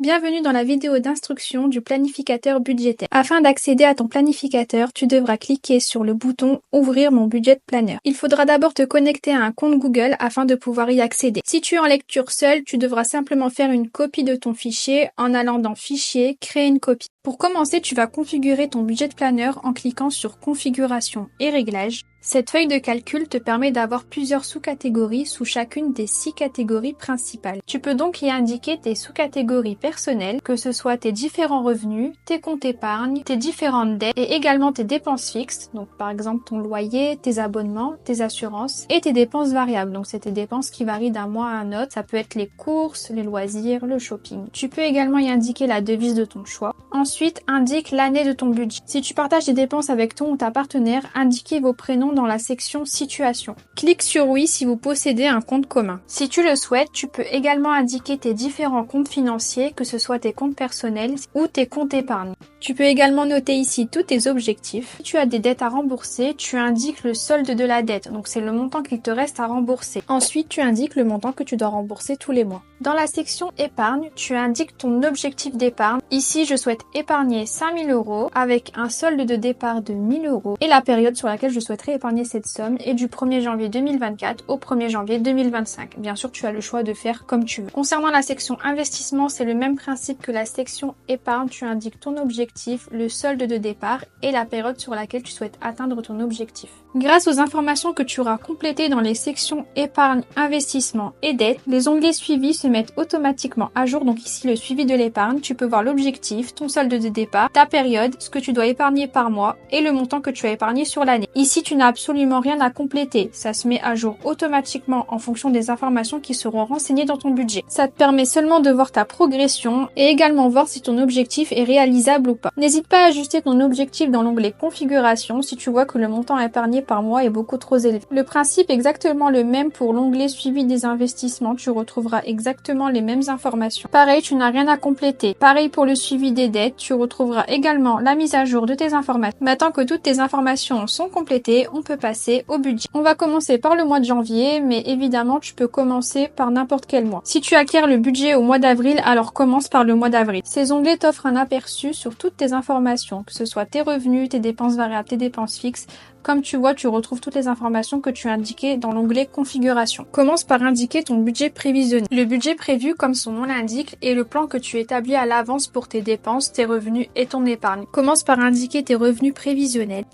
Bienvenue dans la vidéo d'instruction du planificateur budgétaire. Afin d'accéder à ton planificateur, tu devras cliquer sur le bouton « Ouvrir mon budget planner ». Il faudra d'abord te connecter à un compte Google afin de pouvoir y accéder. Si tu es en lecture seule, tu devras simplement faire une copie de ton fichier en allant dans « Fichier »,« Créer une copie ». Pour commencer, tu vas configurer ton budget planner en cliquant sur « Configuration et réglages ». Cette feuille de calcul te permet d'avoir plusieurs sous-catégories sous chacune des 6 catégories principales. Tu peux donc y indiquer tes sous-catégories personnelles, que ce soit tes différents revenus, tes comptes épargne, tes différentes dettes et également tes dépenses fixes, donc par exemple ton loyer, tes abonnements, tes assurances et tes dépenses variables. Donc c'est tes dépenses qui varient d'un mois à un autre, ça peut être les courses, les loisirs, le shopping. Tu peux également y indiquer la devise de ton choix. Ensuite, indique l'année de ton budget. Si tu partages des dépenses avec ton ou ta partenaire, indiquez vos prénoms dans la section Situation. Clique sur oui si vous possédez un compte commun. Si tu le souhaites, tu peux également indiquer tes différents comptes financiers, que ce soit tes comptes personnels ou tes comptes épargne. Tu peux également noter ici tous tes objectifs. Si tu as des dettes à rembourser, tu indiques le solde de la dette, donc c'est le montant qu'il te reste à rembourser. Ensuite, tu indiques le montant que tu dois rembourser tous les mois. Dans la section épargne, tu indiques ton objectif d'épargne. Ici, je souhaite épargner 5 000 € avec un solde de départ de 1 000 € et la période sur laquelle je souhaiterais épargner cette somme est du 1er janvier 2024 au 1er janvier 2025. Bien sûr, tu as le choix de faire comme tu veux. Concernant la section investissement, c'est le même principe que la section épargne. Tu indiques ton objectif, le solde de départ et la période sur laquelle tu souhaites atteindre ton objectif. Grâce aux informations que tu auras complétées dans les sections épargne, investissement et dette, les onglets suivis se mettent automatiquement à jour. Donc ici, le suivi de l'épargne, tu peux voir l'objectif, ton solde de départ, ta période, ce que tu dois épargner par mois et le montant que tu as épargné sur l'année. Ici, tu n'as absolument rien à compléter. Ça se met à jour automatiquement en fonction des informations qui seront renseignées dans ton budget. Ça te permet seulement de voir ta progression et également voir si ton objectif est réalisable ou pas. N'hésite pas à ajuster ton objectif dans l'onglet configuration si tu vois que le montant épargné par mois est beaucoup trop élevé. Le principe est exactement le même pour l'onglet suivi des investissements. Tu retrouveras exactement les mêmes informations. Pareil, tu n'as rien à compléter. Pareil pour le suivi des dettes. Tu retrouveras également la mise à jour de tes informations. Maintenant que toutes tes informations sont complétées, on peut passer au budget. On va commencer par le mois de janvier, mais évidemment, tu peux commencer par n'importe quel mois. Si tu acquiers le budget au mois d'avril, alors commence par le mois d'avril. Ces onglets t'offrent un aperçu sur toutes tes informations, que ce soit tes revenus, tes dépenses variables, tes dépenses fixes. Comme tu vois, tu retrouves toutes les informations que tu as indiquées dans l'onglet configuration. Commence par indiquer ton budget prévisionnel. Le budget prévu, comme son nom l'indique, est le plan que tu établis à l'avance pour tes dépenses, tes revenus et ton épargne. Commence par indiquer tes revenus prévisionnels.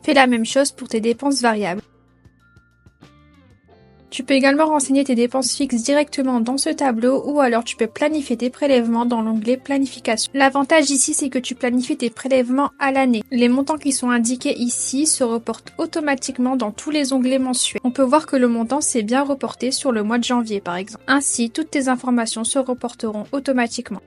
Fais la même chose pour tes dépenses variables. Tu peux également renseigner tes dépenses fixes directement dans ce tableau ou alors tu peux planifier tes prélèvements dans l'onglet planification. L'avantage ici, c'est que tu planifies tes prélèvements à l'année. Les montants qui sont indiqués ici se reportent automatiquement dans tous les onglets mensuels. On peut voir que le montant s'est bien reporté sur le mois de janvier par exemple. Ainsi, toutes tes informations se reporteront automatiquement.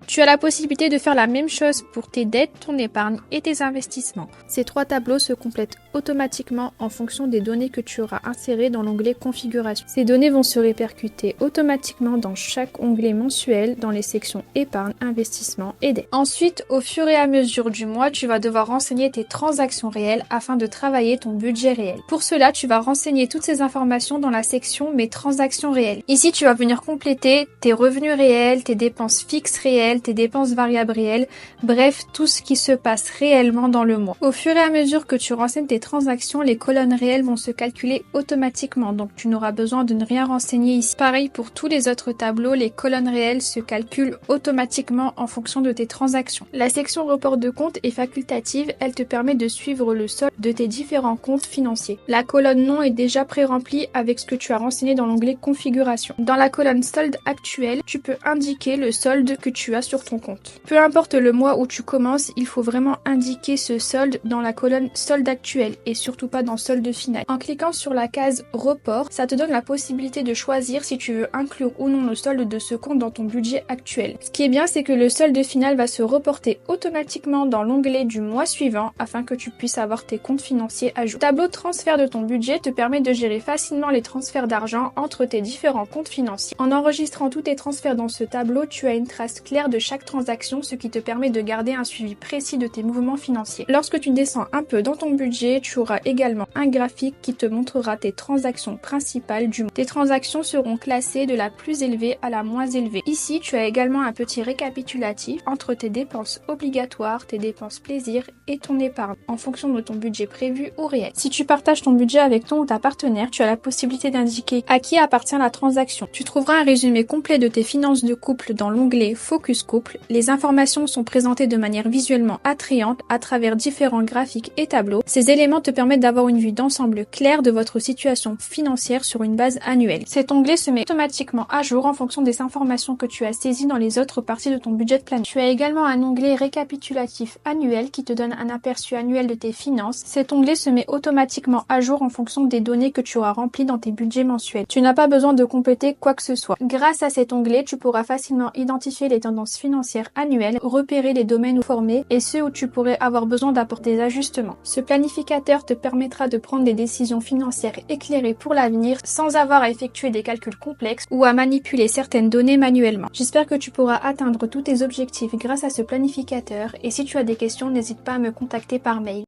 Tu as la possibilité de faire la même chose pour tes dettes, ton épargne et tes investissements. Ces 3 tableaux se complètent automatiquement en fonction des données que tu auras insérées dans l'onglet configuration. Ces données vont se répercuter automatiquement dans chaque onglet mensuel dans les sections épargne, investissement et dettes. Ensuite, au fur et à mesure du mois, tu vas devoir renseigner tes transactions réelles afin de travailler ton budget réel. Pour cela, tu vas renseigner toutes ces informations dans la section mes transactions réelles. Ici, tu vas venir compléter tes revenus réels, tes dépenses fixes réelles, tes dépenses variables réelles, bref, tout ce qui se passe réellement dans le mois. Au fur et à mesure que tu renseignes tes transactions, les colonnes réelles vont se calculer automatiquement, donc tu n'auras besoin de ne rien renseigner ici. Pareil pour tous les autres tableaux, les colonnes réelles se calculent automatiquement en fonction de tes transactions. La section report de compte est facultative, elle te permet de suivre le solde de tes différents comptes financiers. La colonne nom est déjà pré-remplie avec ce que tu as renseigné dans l'onglet configuration. Dans la colonne solde actuel, tu peux indiquer le solde que tu as sur ton compte. Peu importe le mois où tu commences, il faut vraiment indiquer ce solde dans la colonne solde actuel et surtout pas dans solde final. En cliquant sur la case report, ça te donne la possibilité de choisir si tu veux inclure ou non le solde de ce compte dans ton budget actuel. Ce qui est bien, c'est que le solde final va se reporter automatiquement dans l'onglet du mois suivant afin que tu puisses avoir tes comptes financiers à jour. Le tableau transfert de ton budget te permet de gérer facilement les transferts d'argent entre tes différents comptes financiers. En enregistrant tous tes transferts dans ce tableau, tu as une trace claire de chaque transaction, ce qui te permet de garder un suivi précis de tes mouvements financiers. Lorsque tu descends un peu dans ton budget, tu auras également un graphique qui te montrera tes transactions principales du mois. Tes transactions seront classées de la plus élevée à la moins élevée. Ici, tu as également un petit récapitulatif entre tes dépenses obligatoires, tes dépenses plaisir et ton épargne, en fonction de ton budget prévu ou réel. Si tu partages ton budget avec ton ou ta partenaire, tu as la possibilité d'indiquer à qui appartient la transaction. Tu trouveras un résumé complet de tes finances de couple dans l'onglet Focus Couple. Les informations sont présentées de manière visuellement attrayante à travers différents graphiques et tableaux. Ces éléments te permettent d'avoir une vue d'ensemble claire de votre situation financière sur une base annuelle. Cet onglet se met automatiquement à jour en fonction des informations que tu as saisies dans les autres parties de ton budget planner. Tu as également un onglet récapitulatif annuel qui te donne un aperçu annuel de tes finances. Cet onglet se met automatiquement à jour en fonction des données que tu auras remplies dans tes budgets mensuels. Tu n'as pas besoin de compléter quoi que ce soit. Grâce à cet onglet, tu pourras facilement identifier les tendances financières annuelles, repérer les domaines où former et ceux où tu pourrais avoir besoin d'apporter des ajustements. Ce planificateur te permettra de prendre des décisions financières éclairées pour l'avenir sans avoir à effectuer des calculs complexes ou à manipuler certaines données manuellement. J'espère que tu pourras atteindre tous tes objectifs grâce à ce planificateur et si tu as des questions, n'hésite pas à me contacter par mail.